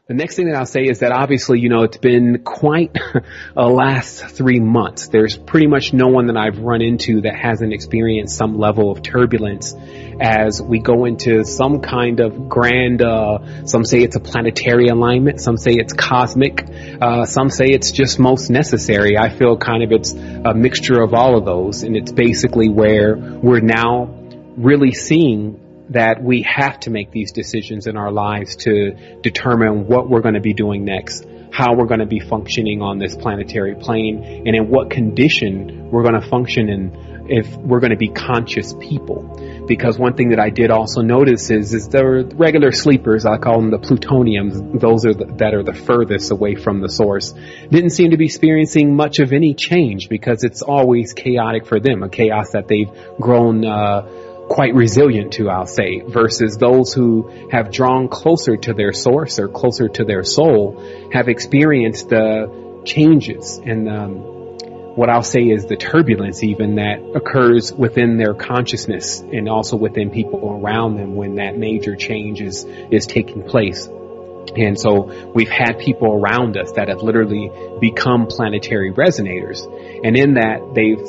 The next thing that I'll say is that obviously, it's been quite a last 3 months. There's pretty much no one that I've run into that hasn't experienced some level of turbulence as we go into some kind of grand, some say it's a planetary alignment, some say it's cosmic, some say it's just most necessary. I feel kind of it's a mixture of all of those, and it's basically where we're now really seeing that we have to make these decisions in our lives to determine what we're going to be doing next, how we're going to be functioning on this planetary plane, and in what condition we're going to function in if we're going to be conscious people. Because one thing that I did also notice is the regular sleepers, I call them the plutoniums, those are that are the furthest away from the source, didn't seem to be experiencing much of any change because it's always chaotic for them, a chaos that they've grown quite resilient to, I'll say, versus those who have drawn closer to their source or closer to their soul have experienced the changes and what I'll say is the turbulence even that occurs within their consciousness and also within people around them when that major change is taking place. And so we've had people around us that have literally become planetary resonators. And in that,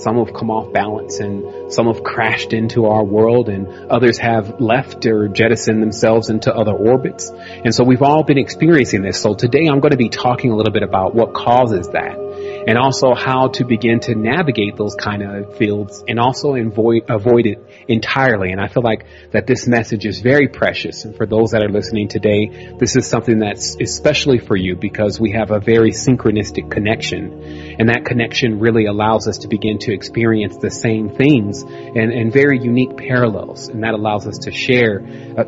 some have come off balance and some have crashed into our world and others have left or jettisoned themselves into other orbits. And so we've all been experiencing this. So today I'm going to be talking a little bit about what causes that and also how to begin to navigate those kind of fields and also avoid it entirely. And I feel like that this message is very precious. And for those that are listening today, this is something that's especially for you because we have a very synchronistic connection. And that connection really allows us to begin to experience the same things and very unique parallels. And that allows us to share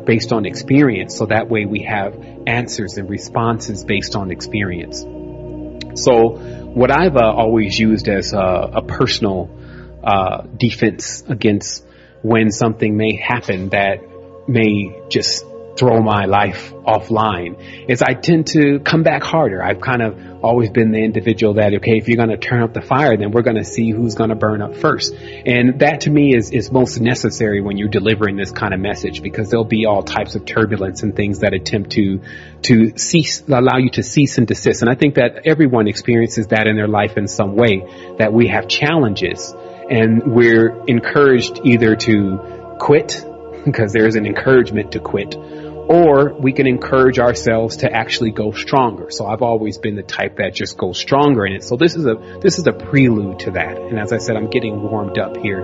based on experience. So that way we have answers and responses based on experience. So what I've always used as a personal defense against when something may happen that may just throw my life offline is I tend to come back harder. I've kind of always been the individual that, okay, if you're going to turn up the fire, then we're going to see who's going to burn up first. And that to me is most necessary when you're delivering this kind of message, because there'll be all types of turbulence and things that attempt to allow you to cease and desist. And I think that everyone experiences that in their life in some way, that we have challenges and we're encouraged either to quit, because there is an encouragement to quit, or we can encourage ourselves to actually go stronger. So I've always been the type that just goes stronger in it. So this is a prelude to that. And as I said, I'm getting warmed up here.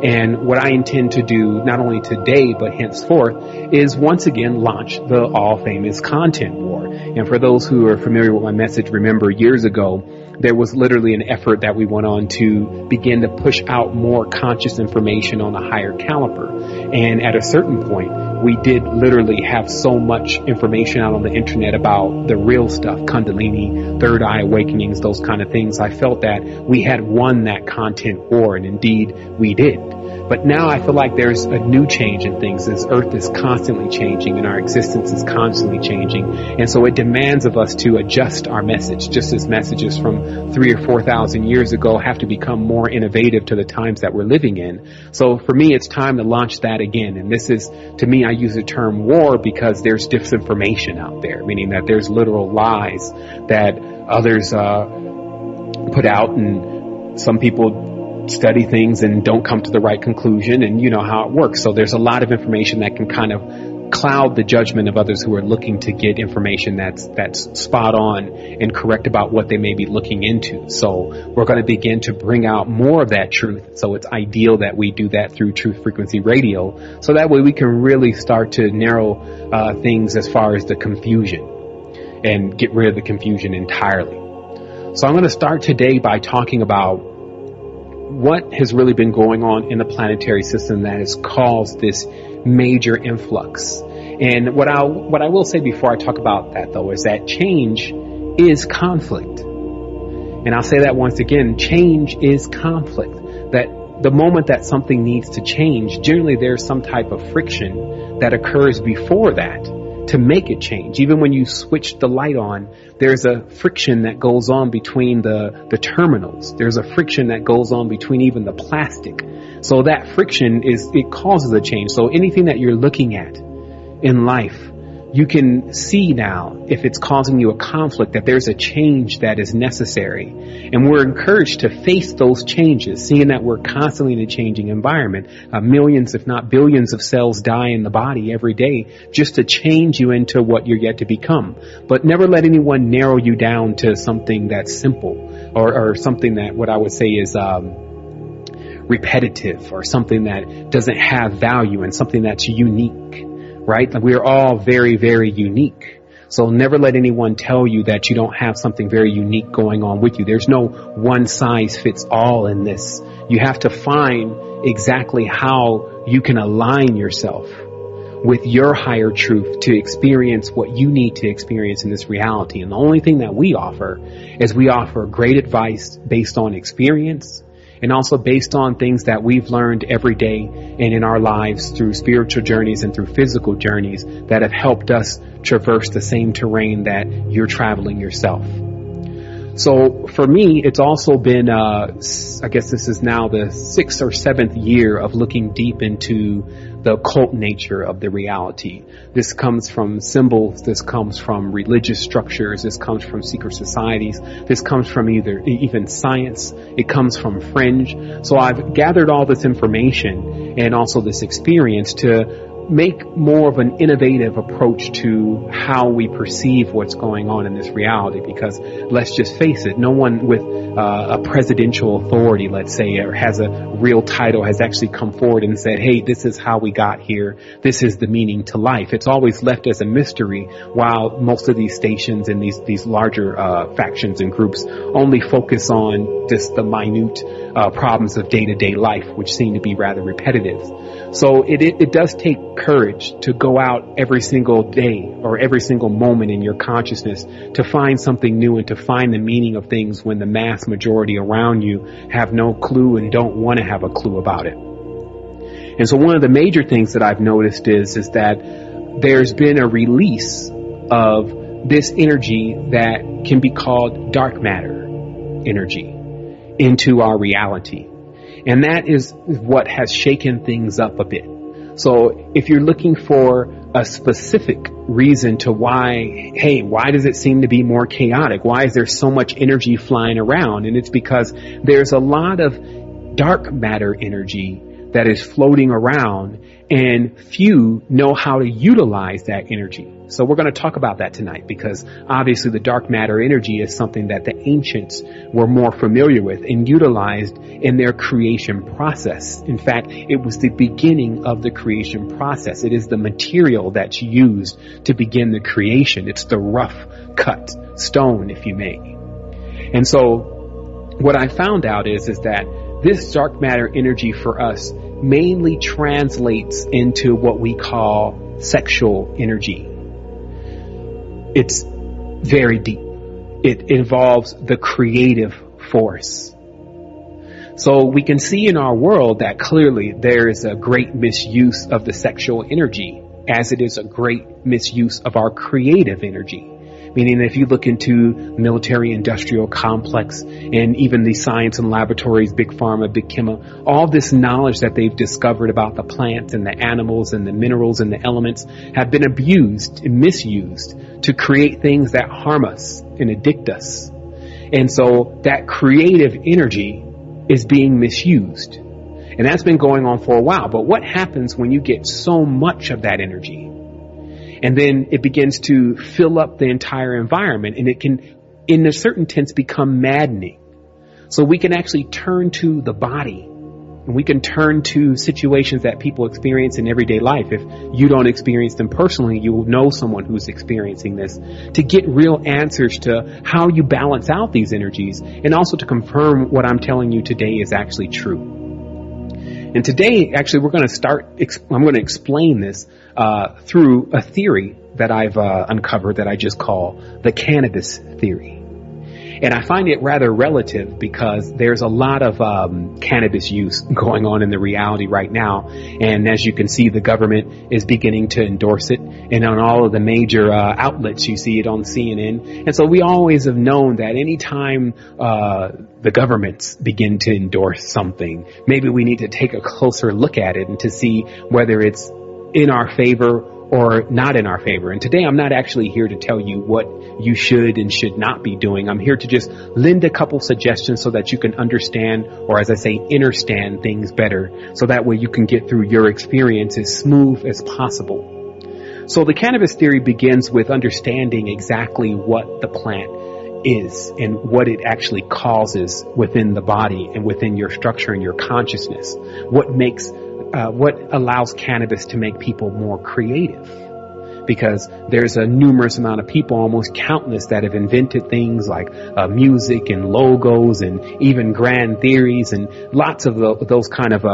And what I intend to do, not only today, but henceforth, is once again launch the all famous content war. And for those who are familiar with my message, remember years ago, there was literally an effort that we went on to begin to push out more conscious information on a higher caliber. And at a certain point, we did literally have so much information out on the internet about the real stuff, Kundalini, third eye awakenings, those kind of things. I felt that we had won that content war, and indeed we did. But now I feel like there's a new change in things. This earth is constantly changing and our existence is constantly changing. And so it demands of us to adjust our message, just as messages from 3,000 or 4,000 years ago have to become more innovative to the times that we're living in. So for me, it's time to launch that again. And this is, to me, I use the term war because there's disinformation out there, meaning that there's literal lies that others put out, and some people study things and don't come to the right conclusion, and you know how it works. So there's a lot of information that can kind of cloud the judgment of others who are looking to get information that's spot on and correct about what they may be looking into. So we're going to begin to bring out more of that truth. So it's ideal that we do that through Truth Frequency Radio, so that way we can really start to narrow things as far as the confusion and get rid of the confusion entirely. So I'm going to start today by talking about what has really been going on in the planetary system that has caused this major influx. And what I will say before I talk about that, though, is that change is conflict. And I'll say that once again, change is conflict. That the moment that something needs to change, generally there's some type of friction that occurs before that to make it change. Even when you switch the light on, there's a friction that goes on between the terminals. There's a friction that goes on between even the plastic. So that friction it causes a change. So anything that you're looking at in life, you can see now if it's causing you a conflict, that there's a change that is necessary. And we're encouraged to face those changes, seeing that we're constantly in a changing environment. Millions, if not billions of cells die in the body every day just to change you into what you're yet to become. But never let anyone narrow you down to something that's simple or something that what I would say is repetitive, or something that doesn't have value, and something that's unique. Right? We're all very, very unique. So never let anyone tell you that you don't have something very unique going on with you. There's no one size fits all in this. You have to find exactly how you can align yourself with your higher truth to experience what you need to experience in this reality. And the only thing that we offer is we offer great advice based on experience, and also based on things that we've learned every day and in our lives through spiritual journeys and through physical journeys that have helped us traverse the same terrain that you're traveling yourself. So for me, it's also been, I guess this is now the 6th or 7th year of looking deep into the occult nature of the reality. This comes from symbols. This comes from religious structures. This comes from secret societies. This comes from even science. It comes from fringe. So I've gathered all this information and also this experience to make more of an innovative approach to how we perceive what's going on in this reality, because let's just face it, no one with a presidential authority, let's say, or has a real title has actually come forward and said, hey, this is how we got here. This is the meaning to life. It's always left as a mystery, while most of these stations and these larger factions and groups only focus on just the minute problems of day-to-day life, which seem to be rather repetitive. So it does take courage to go out every single day or every single moment in your consciousness to find something new and to find the meaning of things when the mass majority around you have no clue and don't want to have a clue about it. And so one of the major things that I've noticed is that there's been a release of this energy that can be called dark matter energy into our reality. And that is what has shaken things up a bit. So if you're looking for a specific reason to why does it seem to be more chaotic? Why is there so much energy flying around? And it's because there's a lot of dark matter energy that is floating around, and few know how to utilize that energy. So we're going to talk about that tonight, because obviously the dark matter energy is something that the ancients were more familiar with and utilized in their creation process. In fact, it was the beginning of the creation process. It is the material that's used to begin the creation. It's the rough cut stone, if you may. And so what I found out is that this dark matter energy for us mainly translates into what we call sexual energy. It's very deep. It involves the creative force. So we can see in our world that clearly there is a great misuse of the sexual energy, as it is a great misuse of our creative energy. Meaning, if you look into military-industrial complex and even the science and laboratories, big pharma, big chemo, all this knowledge that they've discovered about the plants and the animals and the minerals and the elements have been abused and misused to create things that harm us and addict us. And so that creative energy is being misused. And that's been going on for a while. But what happens when you get so much of that energy? And then it begins to fill up the entire environment, and it can, in a certain sense, become maddening. So we can actually turn to the body, and we can turn to situations that people experience in everyday life. If you don't experience them personally, you will know someone who's experiencing this, to get real answers to how you balance out these energies, and also to confirm what I'm telling you today is actually true. And today, actually, I'm going to explain this through a theory that I've uncovered that I just call the cannabis theory. And I find it rather relative because there's a lot of cannabis use going on in the reality right now. And as you can see, the government is beginning to endorse it. And on all of the major outlets, you see it on CNN. And so we always have known that anytime the governments begin to endorse something, maybe we need to take a closer look at it and to see whether it's in our favor or not in our favor. And today I'm not actually here to tell you what you should and should not be doing. I'm here to just lend a couple suggestions so that you can understand, or as I say, understand things better, so that way you can get through your experience as smooth as possible. So the cannabis theory begins with understanding exactly what the plant is and what it actually causes within the body and within your structure and your consciousness. What allows cannabis to make people more creative? Because there's a numerous amount of people, almost countless, that have invented things like music and logos and even grand theories and lots of those kind of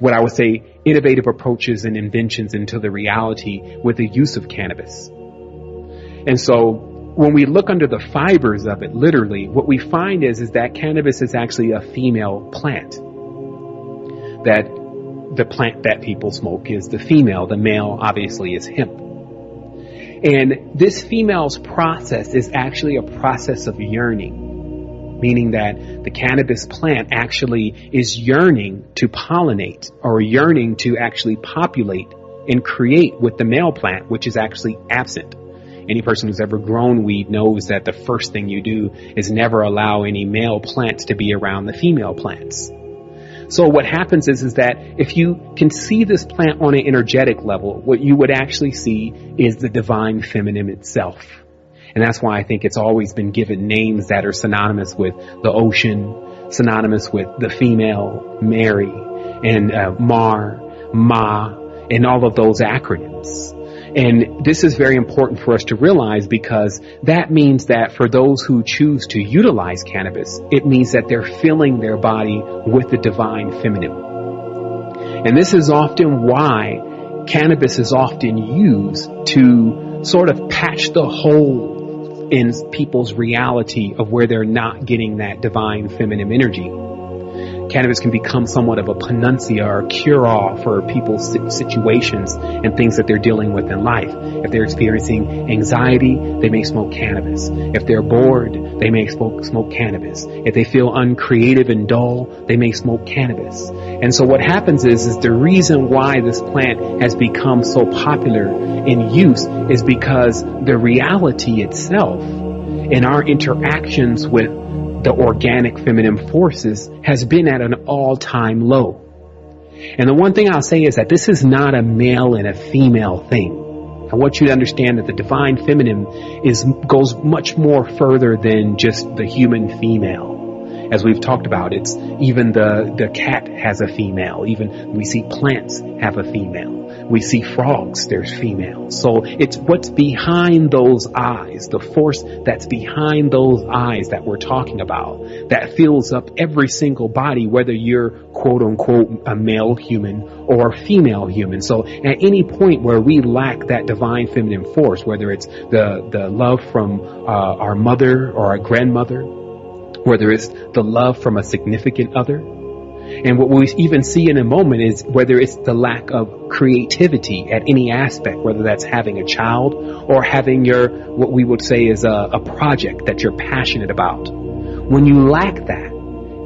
what I would say innovative approaches and inventions into the reality with the use of cannabis. And so when we look under the fibers of it, literally, what we find is that cannabis is actually a female plant. That the plant that people smoke is the female. The male, obviously, is hemp. And this female's process is actually a process of yearning, meaning that the cannabis plant actually is yearning to pollinate, or yearning to actually populate and create with the male plant, which is actually absent. Any person who's ever grown weed knows that the first thing you do is never allow any male plants to be around the female plants. So what happens is that if you can see this plant on an energetic level, what you would actually see is the divine feminine itself. And that's why I think it's always been given names that are synonymous with the ocean, synonymous with the female, Mary, and Mar, Ma, and all of those acronyms. And this is very important for us to realize, because that means that for those who choose to utilize cannabis, it means that they're filling their body with the divine feminine. And this is often why cannabis is often used to sort of patch the hole in people's reality of where they're not getting that divine feminine energy. Cannabis can become somewhat of a panacea or cure-all for people's situations and things that they're dealing with in life. If they're experiencing anxiety, they may smoke cannabis. If they're bored, they may smoke cannabis. If they feel uncreative and dull, they may smoke cannabis. And so what happens is the reason why this plant has become so popular in use is because the reality itself and our interactions with the organic feminine forces has been at an all-time low. And the one thing I'll say is that this is not a male and a female thing. I want you to understand that the divine feminine goes much more further than just the human female. As we've talked about, it's even the cat has a female. Even we see plants have a female. We see frogs, there's female. So it's what's behind those eyes, the force that's behind those eyes that we're talking about, that fills up every single body, whether you're quote unquote a male human or a female human. So at any point where we lack that divine feminine force, whether it's the love from our mother or our grandmother, whether it's the love from a significant other, and what we even see in a moment is whether it's the lack of creativity at any aspect, whether that's having a child or having what we would say is a project that you're passionate about. When you lack that,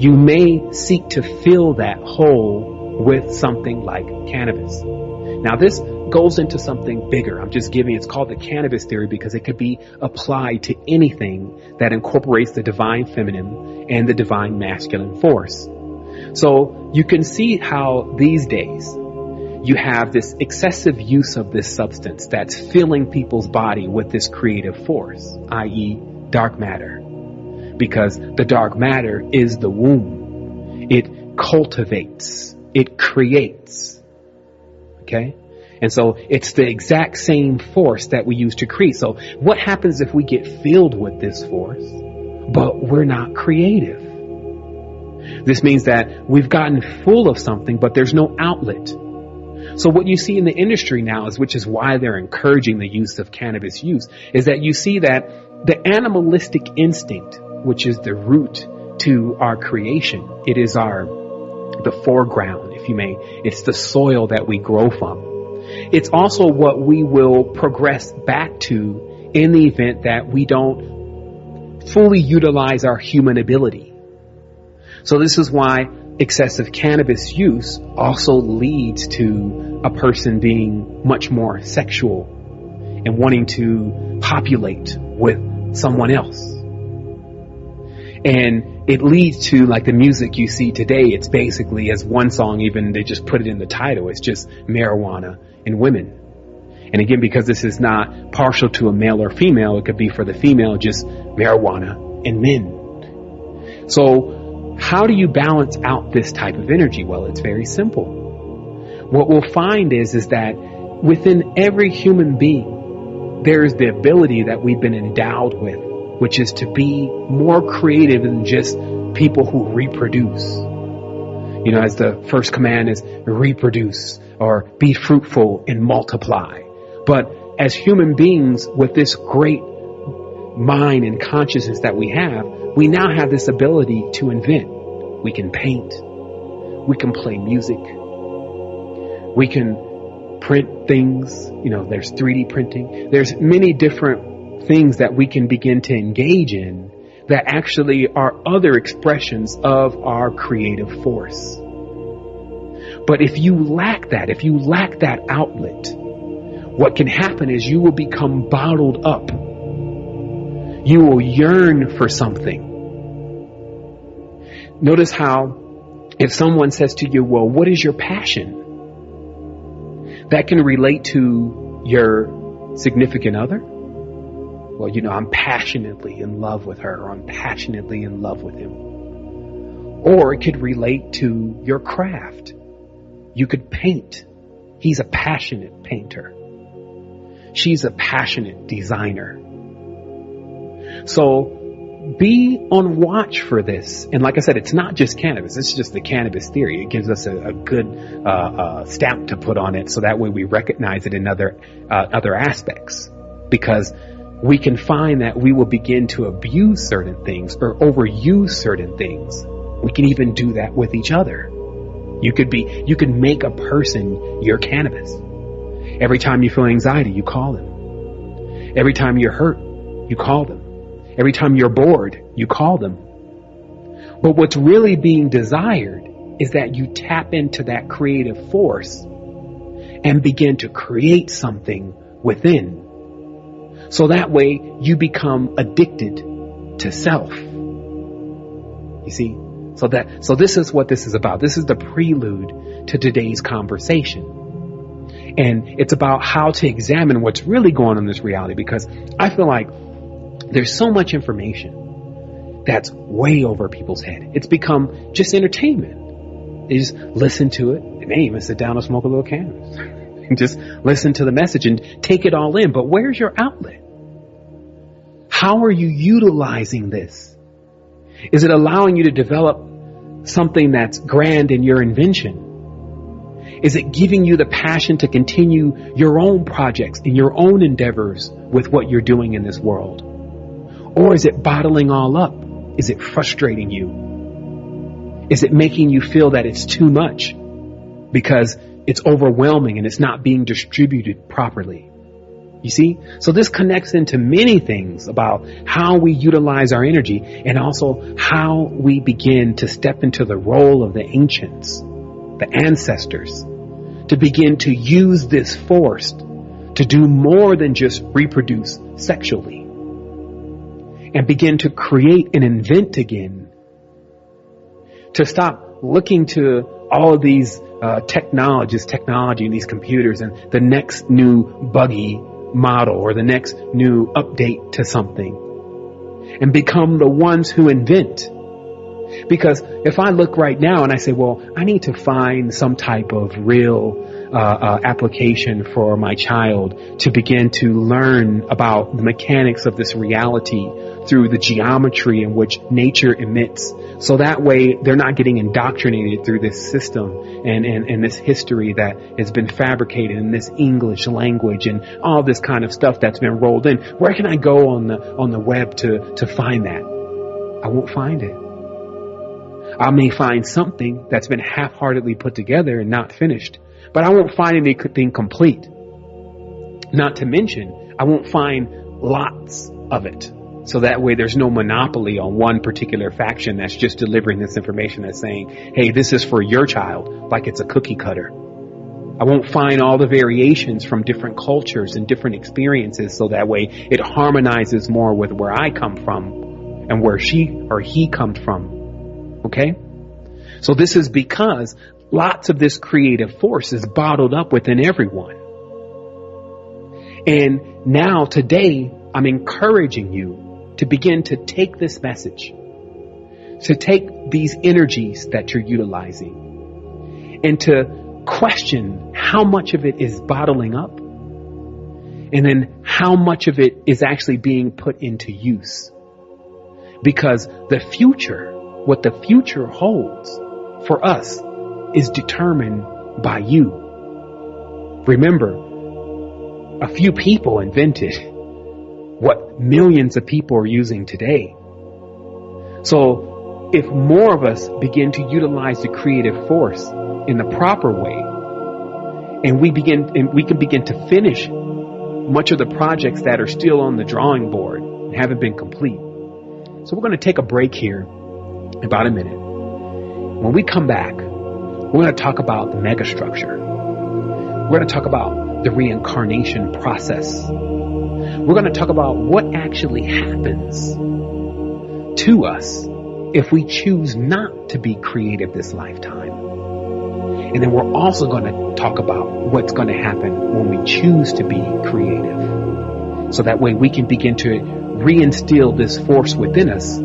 you may seek to fill that hole with something like cannabis. Now this goes into something bigger. I'm just giving, it's called the cannabis theory because it could be applied to anything that incorporates the divine feminine and the divine masculine force. So you can see how these days you have this excessive use of this substance that's filling people's body with this creative force, i.e. dark matter. Because the dark matter is the womb. It cultivates, it creates. Okay? And so it's the exact same force that we use to create. So what happens if we get filled with this force, but we're not creative? This means that we've gotten full of something, but there's no outlet. So what you see in the industry now is, which is why they're encouraging the use of cannabis use, is that you see that the animalistic instinct, which is the root to our creation, it is the foreground, if you may. It's the soil that we grow from. It's also what we will progress back to in the event that we don't fully utilize our human ability. So this is why excessive cannabis use also leads to a person being much more sexual and wanting to populate with someone else. And it leads to, like, the music you see today. It's basically, as one song, even they just put it in the title, it's just marijuana and women. And again, because this is not partial to a male or female, it could be for the female, just marijuana and men. So how do you balance out this type of energy? Well, it's very simple. What we'll find is that within every human being, there is the ability that we've been endowed with, which is to be more creative than just people who reproduce. You know, as the first command is reproduce, or be fruitful and multiply. But as human beings with this great mind and consciousness that we now have this ability to invent. We can paint. We can play music. We can print things. You know, there's 3D printing. There's many different things that we can begin to engage in that actually are other expressions of our creative force. But if you lack that outlet, what can happen is you will become bottled up. You will yearn for something. Notice how if someone says to you, well, what is your passion? That can relate to your significant other. Well, you know, I'm passionately in love with her, or I'm passionately in love with him. Or it could relate to your craft. You could paint. He's a passionate painter. She's a passionate designer. So be on watch for this. And like I said, it's not just cannabis. It's just the cannabis theory. It gives us a good stamp to put on it, so that way we recognize it in other aspects. Because we can find that we will begin to abuse certain things or overuse certain things. We can even do that with each other. You could make a person your cannabis. Every time you feel anxiety, you call them. Every time you're hurt, you call them. Every time you're bored, you call them. But what's really being desired is that you tap into that creative force and begin to create something within. So that way you become addicted to self. You see? So this is what this is about. This is the prelude to today's conversation. And it's about how to examine what's really going on in this reality, because I feel like there's so much information that's way over people's head. It's become just entertainment. They just listen to it. They may even sit down and smoke a little cannabis and just listen to the message and take it all in. But where's your outlet? How are you utilizing this? Is it allowing you to develop something that's grand in your invention? Is it giving you the passion to continue your own projects and your own endeavors with what you're doing in this world? Or is it bottling all up? Is it frustrating you? Is it making you feel that it's too much because it's overwhelming and it's not being distributed properly? You see? So this connects into many things about how we utilize our energy, and also how we begin to step into the role of the ancients, the ancestors, to begin to use this force to do more than just reproduce sexually, and begin to create and invent again, to stop looking to all of these technology and these computers and the next new buggy model or the next new update to something, and become the ones who invent. Because if I look right now and I say, well, I need to find some type of real application for my child to begin to learn about the mechanics of this reality through the geometry in which nature emits, so that way they're not getting indoctrinated through this system and this history that has been fabricated in this English language and all this kind of stuff that's been rolled in. Where can I go on the web to find that? I won't find it. I may find something that's been half-heartedly put together and not finished, but I won't find anything complete. Not to mention, I won't find lots of it. So that way there's no monopoly on one particular faction that's just delivering this information that's saying, hey, this is for your child, like it's a cookie cutter. I won't find all the variations from different cultures and different experiences, so that way it harmonizes more with where I come from and where she or he comes from. Okay? So this is because lots of this creative force is bottled up within everyone. And now today, I'm encouraging you to begin to take this message, to take these energies that you're utilizing, and to question how much of it is bottling up, and then how much of it is actually being put into use. Because the future, what the future holds for us, is determined by you. Remember, a few people invented what millions of people are using today. So if more of us begin to utilize the creative force in the proper way, and we can begin to finish much of the projects that are still on the drawing board and haven't been complete. So we're going to take a break here in about a minute. When we come back, we're going to talk about the megastructure. We're going to talk about the reincarnation process. We're going to talk about what actually happens to us if we choose not to be creative this lifetime. And then we're also going to talk about what's going to happen when we choose to be creative. So that way we can begin to reinstill this force within us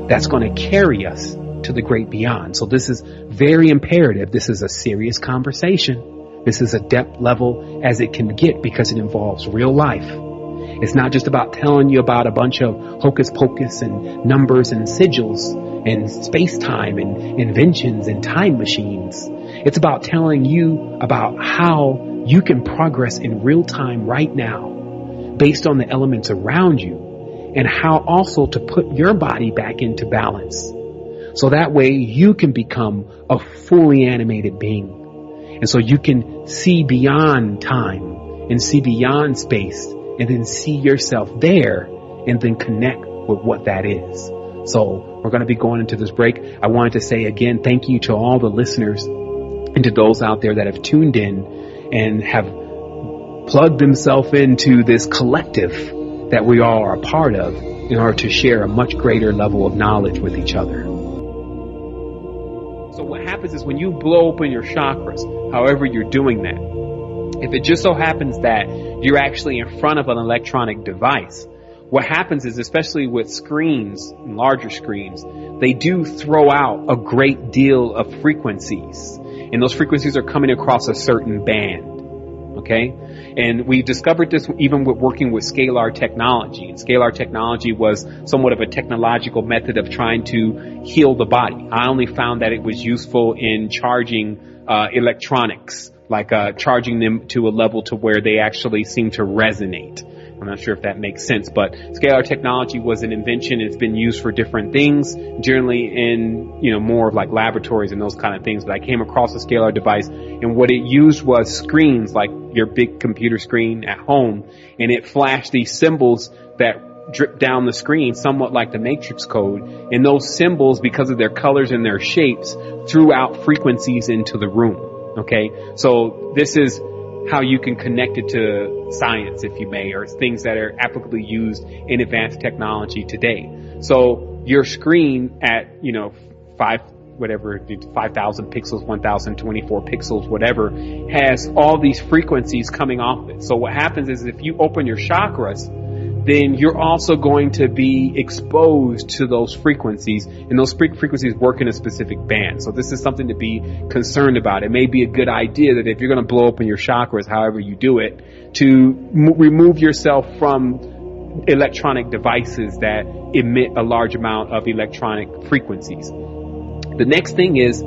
that's going to carry us to the great beyond. So this is very imperative. This is a serious conversation. This is a depth level as it can get, because it involves real life. It's not just about telling you about a bunch of hocus pocus and numbers and sigils and space-time and inventions and time machines. It's about telling you about how you can progress in real time right now based on the elements around you, and how also to put your body back into balance. So that way you can become a fully animated being. And so you can see beyond time and see beyond space, and then see yourself there and then connect with what that is. So we're going to be going into this break. I wanted to say again, thank you to all the listeners and to those out there that have tuned in and have plugged themselves into this collective that we all are a part of in order to share a much greater level of knowledge with each other. So what happens is when you blow open your chakras, however you're doing that, if it just so happens that you're actually in front of an electronic device, what happens is, especially with screens, larger screens, they do throw out a great deal of frequencies. And those frequencies are coming across a certain band. Okay? And we discovered this even with working with scalar technology. And scalar technology was somewhat of a technological method of trying to heal the body. I only found that it was useful in charging electronics, like charging them to a level to where they actually seem to resonate. I'm not sure if that makes sense, but scalar technology was an invention. It's been used for different things, generally in, more of like laboratories and those kind of things. But I came across a scalar device, and what it used was screens, like your big computer screen at home, and it flashed these symbols that drip down the screen, somewhat like the matrix code. And those symbols, because of their colors and their shapes, threw out frequencies into the room. Okay, so this is how you can connect it to science, if you may, or things that are applicably used in advanced technology today. So your screen at, 5,000 pixels, 1,024 pixels, whatever, has all these frequencies coming off it. So what happens is if you open your chakras, then you're also going to be exposed to those frequencies, and those frequencies work in a specific band. So this is something to be concerned about. It may be a good idea that if you're going to blow open your chakras, however you do it, to remove yourself from electronic devices that emit a large amount of electronic frequencies. The next thing is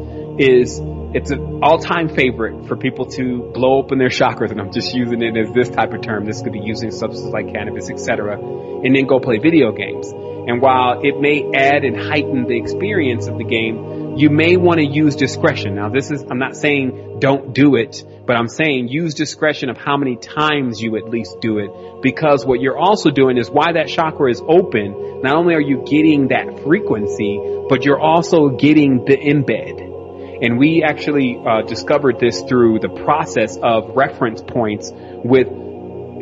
it's an all-time favorite for people to blow open their chakras, and I'm just using it as this type of term. This could be using substances like cannabis, etc., and then go play video games. And while it may add and heighten the experience of the game, you may want to use discretion. Now, I'm not saying don't do it, but I'm saying use discretion of how many times you at least do it, because what you're also doing is, why that chakra is open, not only are you getting that frequency, but you're also getting the embed. And we actually discovered this through the process of reference points with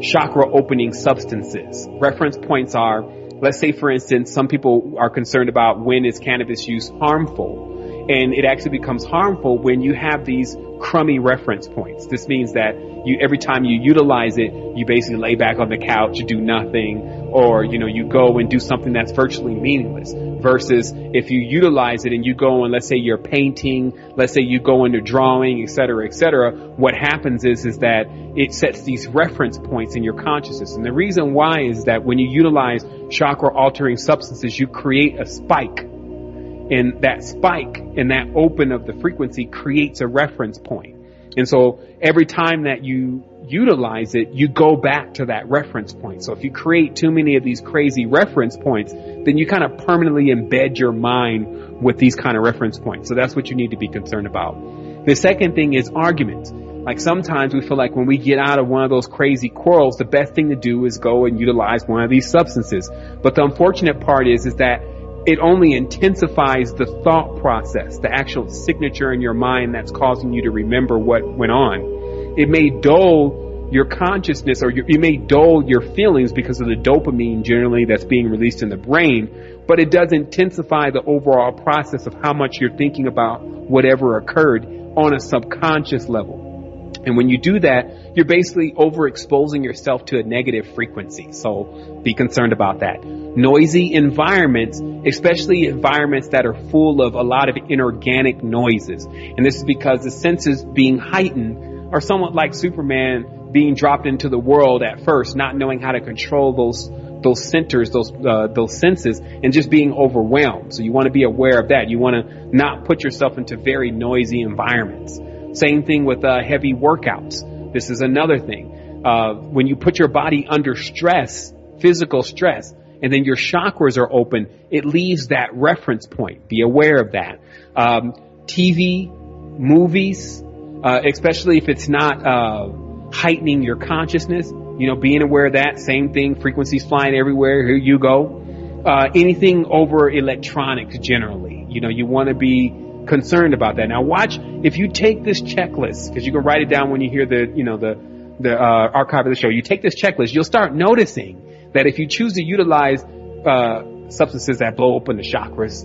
chakra opening substances. Reference points are, let's say, for instance, some people are concerned about when is cannabis use harmful. And it actually becomes harmful when you have these crummy reference points. This means that every time you utilize it, you basically lay back on the couch, you do nothing, or, you go and do something that's virtually meaningless. Versus if you utilize it and you go and, let's say you're painting, let's say you go into drawing, et cetera, what happens is that it sets these reference points in your consciousness. And the reason why is that when you utilize chakra altering substances, you create a spike. And that spike and that open of the frequency creates a reference point. And so every time that you utilize it, you go back to that reference point. So if you create too many of these crazy reference points, then you kind of permanently embed your mind with these kind of reference points. So that's what you need to be concerned about. The second thing is arguments. Like sometimes we feel like when we get out of one of those crazy quarrels, the best thing to do is go and utilize one of these substances. But the unfortunate part is that it only intensifies the thought process, the actual signature in your mind that's causing you to remember what went on. It may dull your consciousness, or it may dull your feelings because of the dopamine generally that's being released in the brain, but it does intensify the overall process of how much you're thinking about whatever occurred on a subconscious level. And when you do that, you're basically overexposing yourself to a negative frequency. So be concerned about that. Noisy environments, especially environments that are full of a lot of inorganic noises. And this is because the senses being heightened are somewhat like Superman being dropped into the world at first, not knowing how to control those centers, those senses, and just being overwhelmed. So you want to be aware of that. You want to not put yourself into very noisy environments. Same thing with heavy workouts. This is another thing. When you put your body under stress, physical stress, and then your chakras are open, it leaves that reference point. Be aware of that. TV, movies, especially if it's not heightening your consciousness, being aware of that. Same thing, frequencies flying everywhere. Here you go. Anything over electronics generally. You want to be concerned about that. Now watch, if you take this checklist, because you can write it down when you hear the archive of the show, you take this checklist, you'll start noticing that if you choose to utilize substances that blow open the chakras,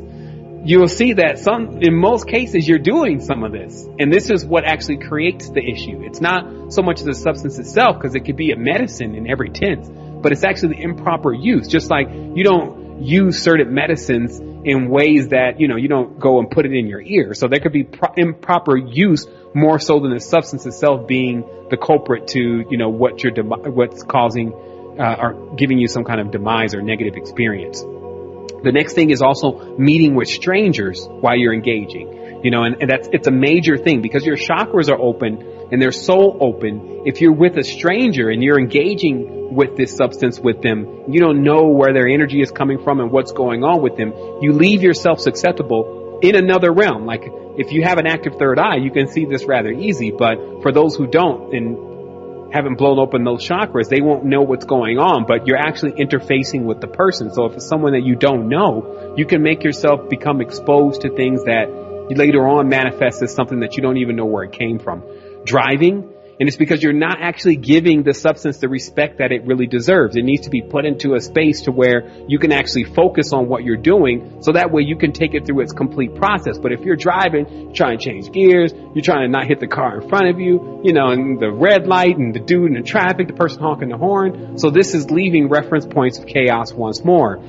you'll see that in most cases, you're doing some of this. And this is what actually creates the issue. It's not so much the substance itself, because it could be a medicine in every tense, but it's actually the improper use. Just like you don't use certain medicines in ways that, you don't go and put it in your ear. So there could be improper use more so than the substance itself being the culprit to, what's causing or giving you some kind of demise or negative experience. The next thing is also meeting with strangers while you're engaging. And it's a major thing because your chakras are open and they're so open. If you're with a stranger and you're engaging with this substance with them, you don't know where their energy is coming from and what's going on with them. You leave yourself susceptible in another realm. Like if you have an active third eye, you can see this rather easy. But for those who don't and haven't blown open those chakras, they won't know what's going on, but you're actually interfacing with the person. So if it's someone that you don't know, you can make yourself become exposed to things that later on manifest as something that you don't even know where it came from. Driving, and it's because you're not actually giving the substance the respect that it really deserves. It needs to be put into a space to where you can actually focus on what you're doing, so that way you can take it through its complete process. But if you're driving, you're trying to change gears, you're trying to not hit the car in front of you, and the red light and the dude in the traffic, the person honking the horn. So this is leaving reference points of chaos once more.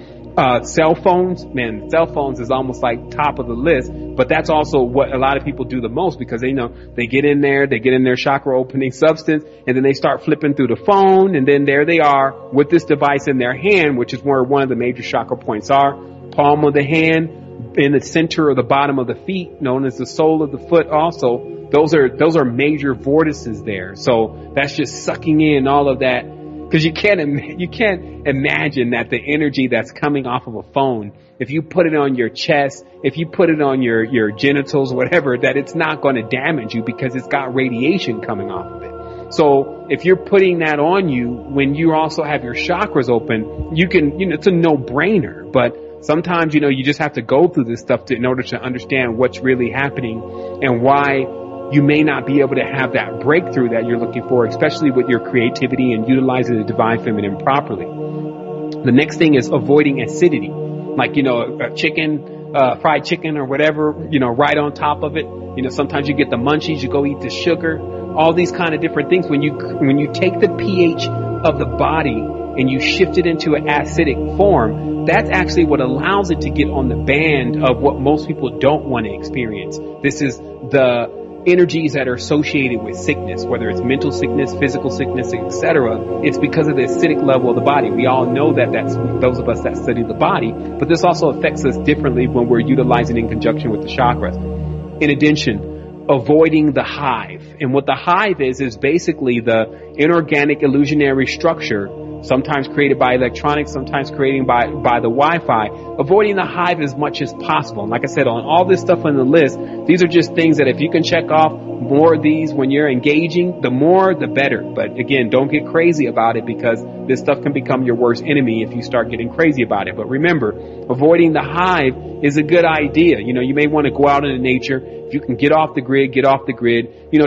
Cell phones, man, cell phones is almost like top of the list, but that's also what a lot of people do the most, because they know they get in their chakra opening substance, and then they start flipping through the phone, and then there they are with this device in their hand, which is where one of the major chakra points are. Palm of the hand, in the center of the bottom of the feet, known as the sole of the foot also. Those are major vortices there. So that's just sucking in all of that Because you can't imagine that the energy that's coming off of a phone, if you put it on your chest, if you put it on your genitals, whatever, that it's not going to damage you because it's got radiation coming off of it. So if you're putting that on you when you also have your chakras open, you can, it's a no-brainer. But sometimes, you just have to go through this stuff in order to understand what's really happening and why you may not be able to have that breakthrough that you're looking for, especially with your creativity and utilizing the divine feminine properly. The next thing is avoiding acidity, like, a chicken, fried chicken or whatever, right on top of it. Sometimes you get the munchies, you go eat the sugar, all these kind of different things. When you take the pH of the body and you shift it into an acidic form, that's actually what allows it to get on the band of what most people don't want to experience. This is the energies that are associated with sickness, whether it's mental sickness, physical sickness, etc. It's because of the acidic level of the body. We all know that's those of us that study the body, but this also affects us differently when we're utilizing in conjunction with the chakras. In addition, avoiding the hive. And what the hive is basically the inorganic illusionary structure, sometimes created by electronics, sometimes created by the Wi-Fi. Avoiding the hive as much as possible. And like I said, on all this stuff on the list, these are just things that if you can check off more of these when you're engaging, the more, the better. But again, don't get crazy about it because this stuff can become your worst enemy if you start getting crazy about it. But remember, avoiding the hive is a good idea. You may want to go out into nature. If you can get off the grid,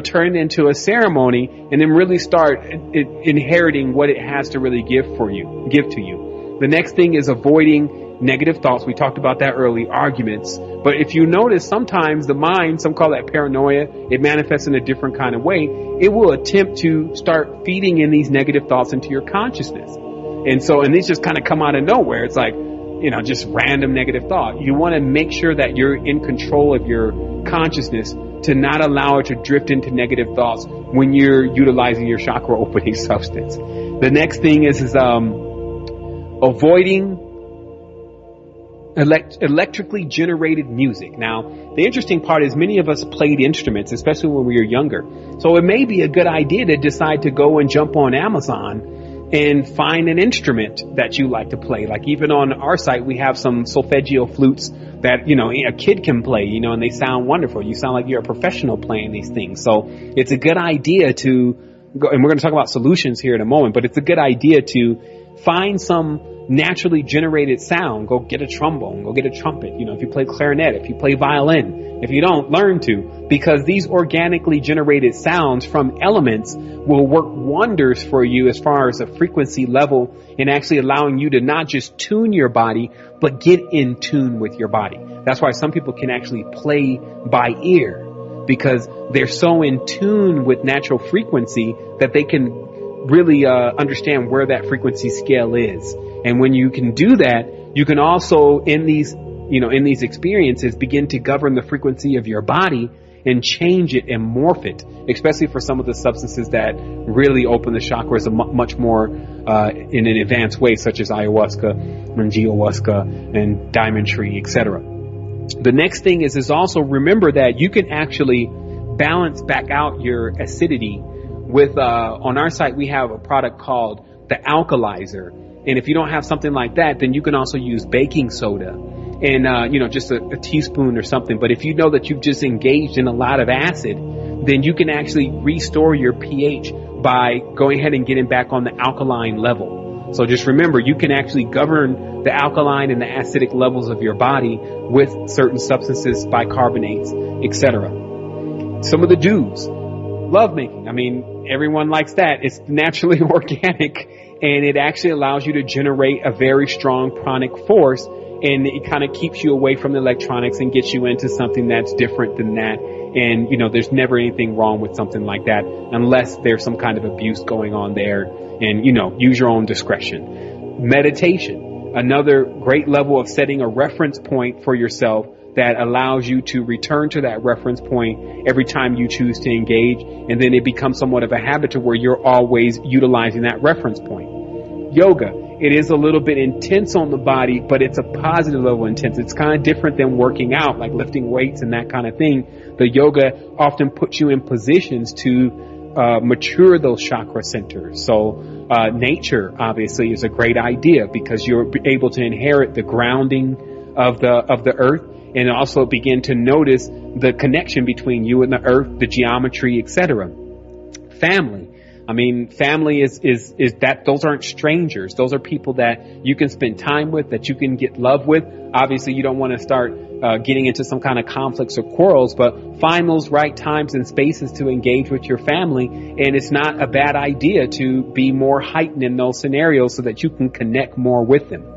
turn it into a ceremony and then really start inheriting what it has to really give to you. The next thing is avoiding negative thoughts. We talked about that early, arguments. But if you notice, sometimes the mind, some call that paranoia, it manifests in a different kind of way. It will attempt to start feeding in these negative thoughts into your consciousness. And these just kind of come out of nowhere. It's like, just random negative thought. You want to make sure that you're in control of your consciousness to not allow it to drift into negative thoughts when you're utilizing your chakra opening substance. The next thing is avoiding electrically generated music. Now, the interesting part is many of us played instruments, especially when we were younger. So it may be a good idea to decide to go and jump on Amazon and find an instrument that you like to play. Like even on our site, we have some solfeggio flutes that, a kid can play, and they sound wonderful. You sound like you're a professional playing these things. So it's a good idea to go, and we're going to talk about solutions here in a moment, but it's a good idea to find some naturally generated sound. Go get a trombone, go get a trumpet. If you play clarinet, if you play violin, if you don't, learn to, because these organically generated sounds from elements will work wonders for you as far as a frequency level and actually allowing you to not just tune your body, but get in tune with your body. That's why some people can actually play by ear, because they're so in tune with natural frequency that they can really understand where that frequency scale is. And when you can do that, you can also in these experiences begin to govern the frequency of your body and change it and morph it, especially for some of the substances that really open the chakras much more in an advanced way, such as ayahuasca and geohuasca and diamond tree, etc. The next thing is also remember that you can actually balance back out your acidity with, on our site, we have a product called the alkalizer. And if you don't have something like that, then you can also use baking soda and, just a teaspoon or something. But if you know that you've just engaged in a lot of acid, then you can actually restore your pH by going ahead and getting back on the alkaline level. So just remember, you can actually govern the alkaline and the acidic levels of your body with certain substances, bicarbonates, etc. Some of the do's. Lovemaking. I mean, everyone likes that. It's naturally organic, and it actually allows you to generate a very strong pranic force, and it kind of keeps you away from the electronics and gets you into something that's different than that. And, there's never anything wrong with something like that unless there's some kind of abuse going on there, and, use your own discretion. Meditation, another great level of setting a reference point for yourself that allows you to return to that reference point every time you choose to engage. And then it becomes somewhat of a habit to where you're always utilizing that reference point. Yoga, it is a little bit intense on the body, but it's a positive level of intense. It's kind of different than working out, like lifting weights and that kind of thing. The yoga often puts you in positions to mature those chakra centers. So nature obviously is a great idea because you're able to inherit the grounding of the earth, and also begin to notice the connection between you and the earth, the geometry, etc. Family. I mean, family is that those aren't strangers. Those are people that you can spend time with, that you can get love with. Obviously, you don't want to start getting into some kind of conflicts or quarrels, but find those right times and spaces to engage with your family. And it's not a bad idea to be more heightened in those scenarios so that you can connect more with them.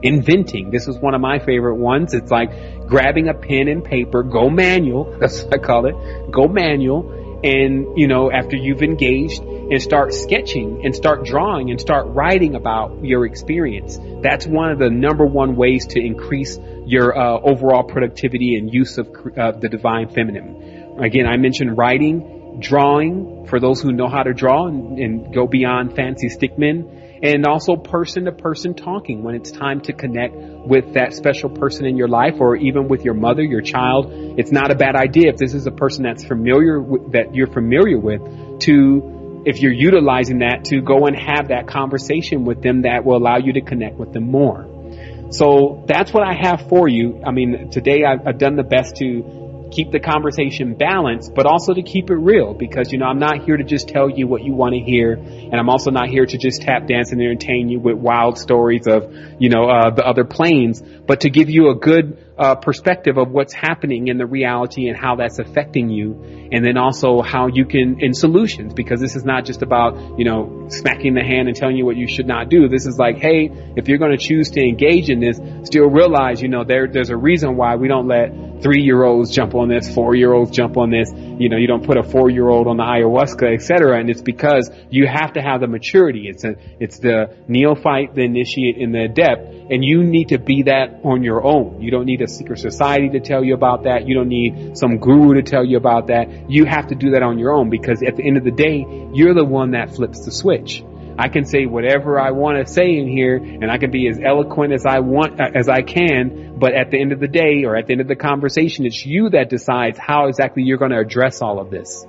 Inventing. This is one of my favorite ones. It's like grabbing a pen and paper, go manual. That's what I call it. Go manual. And, you know, after you've engaged, and start sketching and start drawing and start writing about your experience. That's one of the number one ways to increase your overall productivity and use of the divine feminine. Again, I mentioned writing, drawing, for those who know how to draw and go beyond fancy stickmen, and also person-to-person talking when it's time to connect with that special person in your life, or even with your mother, your child. It's not a bad idea if this is a person that's familiar with, that you're familiar with, to, if you're utilizing that, to go and have that conversation with them that will allow you to connect with them more. So that's what I have for you. I mean, today I've done the best to keep the conversation balanced, but also to keep it real, because, you know, I'm not here to just tell you what you want to hear. And I'm also not here to just tap dance and entertain you with wild stories of, you know, the other planes, but to give you a good perspective of what's happening in the reality and how that's affecting you. And then also how you can, in solutions, because this is not just about, you know, smacking the hand and telling you what you should not do. This is like, hey, if you're going to choose to engage in this, still realize, you know, there's a reason why we don't let 3-year-olds jump on this, 4-year-olds jump on this. You know, you don't put a 4-year-old on the ayahuasca, etc. And it's because you have to have the maturity. It's the neophyte, the initiate, and the adept. And you need to be that on your own. You don't need a secret society to tell you about that. You don't need some guru to tell you about that. You have to do that on your own, because at the end of the day, you're the one that flips the switch. I can say whatever I want to say in here, and I can be as eloquent as I want, as I can, but at the end of the day, or at the end of the conversation, it's you that decides how exactly you're going to address all of this.